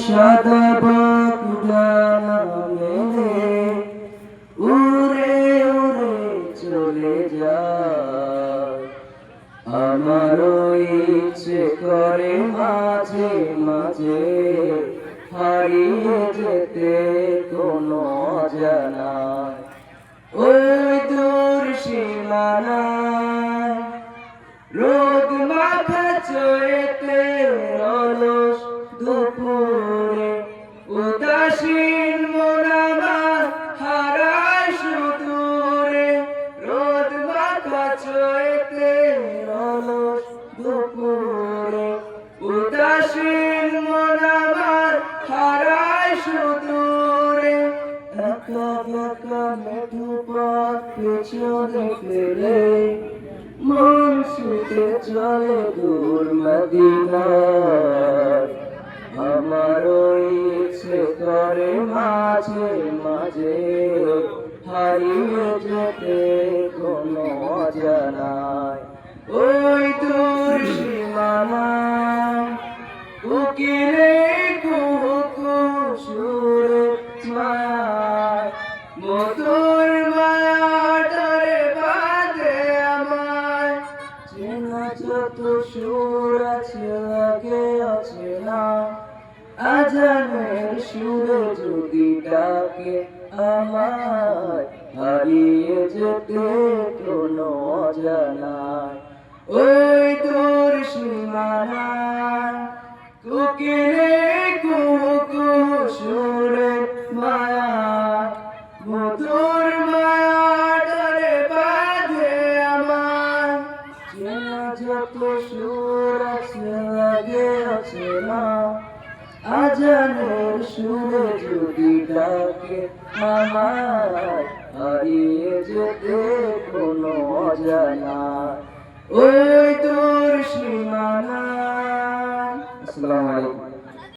সাদা বাকুড়ানা মেলে উড়ে উড়ে চলে যায়। আমারও ইচ্ছে করে মাঝে মাঝে হারিয়ে যেতে কোনো অজানায় ওই দূর সীমানায়। রোদ মাথা চড়েতে অলস দুপুরে উদাসীন মন আমার হারায় সুদূরে। রোদ মাথা চড়েতে অলস দুপুরে উদাসীন মন আমার হারায় সুদূরে। একা একা মেঠো পথ পেছনে ফেলে মন ছুটে চলে দূর মদিনায়। আমারও ইচ্ছে করে মাঝে মাঝে হারিয়ে যেতে কোনো অজানায় ওই দূর সীমানায়। উকিলে কুহু সুরে মায়ায় মধুর মায়া ডরে বাঁধে আমায়। চেনা যত সুর আছে লাগে আছে না আজানের সুরে যদি ডাকে আমায় হারিয়ে যেতে কোনো অজানায় ওই দূর সীমানায়। কোকিলে কুহু সুরে মায়ায় মধুর মায়া ডরে বাঁধে আমায়। চেনা যত সুর আছে লাগে আছে না আজানের সুরে যদি ডাকে আমায় হারিয়ে যেতে কোনো অজানায় ওই দূর